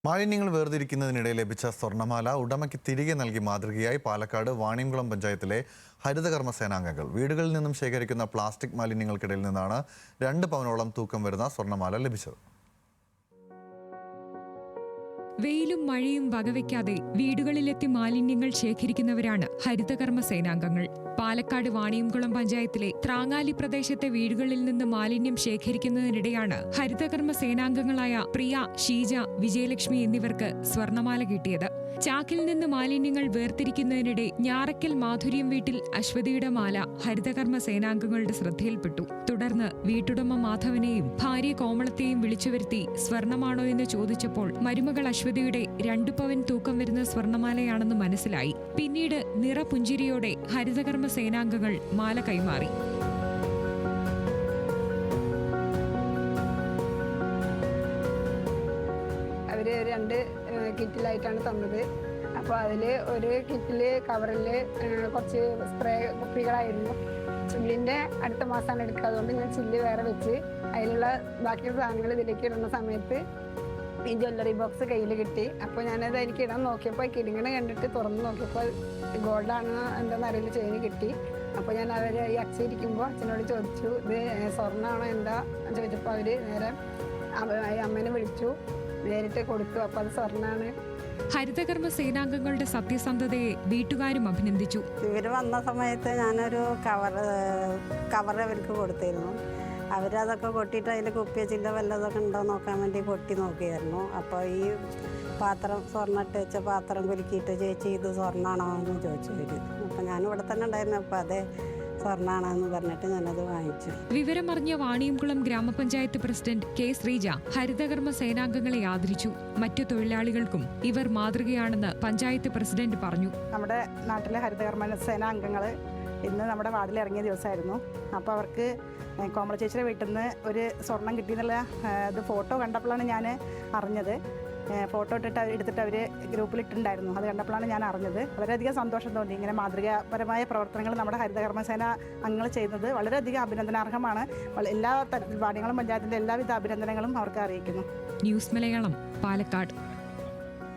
മാലിന്യങ്ങൾ വേർതിരിക്കുന്നതിനിടെ ലഭിച്ച സ്വർണ്ണമാല ഉടമയ്ക്ക് തിരികെ നൽകി മാതൃകയായി പാലക്കാട് വാണിയംകുളം പഞ്ചായത്തിലെ ഹരിതകർമ്മ സേനാംഗങ്ങൾ. വീടുകളിൽ നിന്നും ശേഖരിക്കുന്ന പ്ലാസ്റ്റിക് മാലിന്യങ്ങൾക്കിടയിൽ നിന്നാണ് 2 പവനോളം തൂക്കം വരുന്ന സ്വർണ്ണമാല ലഭിച്ചത്. വെയിലും മഴയും വകവയ്ക്കാതെ വീടുകളിലെത്തി മാലിന്യങ്ങൾ ശേഖരിക്കുന്നവരാണ് ഹരിതകർമ്മ സേനാംഗങ്ങൾ. പാലക്കാട് വാണിയംകുളം പഞ്ചായത്തിലെ ത്രാങ്ങാലി പ്രദേശത്തെ വീടുകളിൽ നിന്ന് മാലിന്യം ശേഖരിക്കുന്നതിനിടെയാണ് ഹരിതകർമ്മ സേനാംഗങ്ങളായ പ്രിയ, ഷീജ, വിജയലക്ഷ്മി എന്നിവർക്ക് സ്വർണ്ണമാല കിട്ടിയത്. ചാക്കിൽ നിന്ന് മാലിന്യങ്ങൾ വേർതിരിക്കുന്നതിനിടെ ഞാറയ്ക്കൽ മാധുര്യം വീട്ടിൽ അശ്വതിയുടെ മാല ഹരിതകർമ്മ സേനാംഗങ്ങളുടെ ശ്രദ്ധയിൽപ്പെട്ടു. തുടർന്ന് വീട്ടുടമ മാധവനെയും ഭാര്യ കോമളത്തെയും വിളിച്ചുവരുത്തി സ്വർണമാണോ എന്ന് ചോദിച്ചപ്പോൾ മരുമകൾ അശ്വതിയുടെ 2 പവൻ തൂക്കം വരുന്ന സ്വർണമാലയാണെന്ന് മനസ്സിലായി. പിന്നീട് നിറപുഞ്ചിരിയോടെ ഹരിതകർമ്മ സേനാംഗങ്ങൾ മാല കൈമാറി. അവര് 2 കിറ്റിലായിട്ടാണ് തന്നത്. അപ്പോൾ അതിൽ ഒരു കിറ്റിൽ കവറിൽ കുറച്ച് സ്പ്രേ കുപ്പികളായിരുന്നു. ചില്ലിൻ്റെ അടുത്ത മാസമാണ് എടുക്കുക. അതുകൊണ്ട് ഞാൻ ചില്ല് വേറെ വെച്ച് അതിലുള്ള ബാക്കിയുള്ള സാധനങ്ങൾ ഇതിലേക്ക് ഇടുന്ന സമയത്ത് ഈ ജ്വല്ലറി ബോക്സ് കയ്യിൽ കിട്ടി. അപ്പോൾ ഞാനത് എനിക്ക് ഇടാൻ നോക്കിയപ്പോൾ കിടുങ്ങണ കണ്ടിട്ട് തുറന്ന് നോക്കിയപ്പോൾ ഗോൾഡാണ് എന്താണെന്ന് അറിയില്ല, ചെയിന് കിട്ടി. അപ്പോൾ ഞാൻ അവർ ഈ അച്ഛനിരിക്കുമ്പോൾ അച്ഛനോട് ചോദിച്ചു, ഇത് സ്വർണ്ണമാണോ എന്താ ചോദിച്ചപ്പോൾ അവർ നേരെ അമ്മേനെ വിളിച്ചു, നേരിട്ട് കൊടുത്തു. അപ്പോൾ അത് സ്വർണ്ണമാണ്. ഹരിതകർമ്മ സേനാംഗങ്ങളുടെ സത്യസന്ധതയെ വീട്ടുകാരും അഭിനന്ദിച്ചു. ഇവർ വന്ന സമയത്ത് ഞാനൊരു കവർ അവർക്ക് കൊടുത്തിരുന്നു. അവരതൊക്കെ കൊട്ടിയിട്ട് അതിൽ കുപ്പിയ ചില്ല വല്ലതൊക്കെ ഉണ്ടോ നോക്കാൻ വേണ്ടി കൊട്ടി നോക്കിയായിരുന്നു. അപ്പോൾ ഈ പാത്രം സ്വർണ്ണിട്ട് വെച്ച പാത്രം കുലുക്കിയിട്ട് ചേച്ചി ഇത് സ്വർണ്ണമാണോ എന്ന് ചോദിച്ചു വരും. അപ്പോൾ ഞാനിവിടെ തന്നെ ഉണ്ടായിരുന്നു. അപ്പോൾ അതേ സ്വർണ്ണാണെന്ന് പറഞ്ഞിട്ട് ഞാനത് വാങ്ങിച്ചു. വിവരമറിഞ്ഞ വാണിയംകുളം ഗ്രാമപഞ്ചായത്ത് പ്രസിഡന്റ് കെ ശ്രീജ ഹരിതകർമ്മ സേനാംഗങ്ങളെ ആദരിച്ചു. മറ്റു തൊഴിലാളികൾക്കും ഇവർ മാതൃകയാണെന്ന് പഞ്ചായത്ത് പ്രസിഡന്റ് പറഞ്ഞു. നമ്മുടെ നാട്ടിലെ ഹരിതകർമ്മ സേനാംഗങ്ങൾ ഇന്ന് നമ്മുടെ വാർഡിൽ ഇറങ്ങിയ ദിവസമായിരുന്നു. അപ്പോൾ അവർക്ക് കോമള ചേച്ചിയുടെ വീട്ടിൽ നിന്ന് ഒരു സ്വർണം കിട്ടിയെന്നുള്ള ഇത് ഫോട്ടോ കണ്ടപ്പോഴാണ് ഞാൻ അറിഞ്ഞത്. ഫോട്ടോ എടുത്തിട്ട് അവർ ഗ്രൂപ്പിലിട്ടുണ്ടായിരുന്നു. അത് കണ്ടപ്പോഴാണ് ഞാൻ അറിഞ്ഞത്. വളരെയധികം സന്തോഷം തോന്നി. ഇങ്ങനെ മാതൃകാപരമായ പ്രവർത്തനങ്ങൾ നമ്മുടെ ഹരിതകർമ്മസേന അംഗങ്ങൾ ചെയ്യുന്നത് വളരെയധികം അഭിനന്ദനാർഹമാണ്. എല്ലാ വാണിയംകുളം പഞ്ചായത്തിൻ്റെ എല്ലാവിധ അഭിനന്ദനങ്ങളും അവർക്ക് അറിയിക്കുന്നു. ന്യൂസ് മലയാളം, പാലക്കാട്.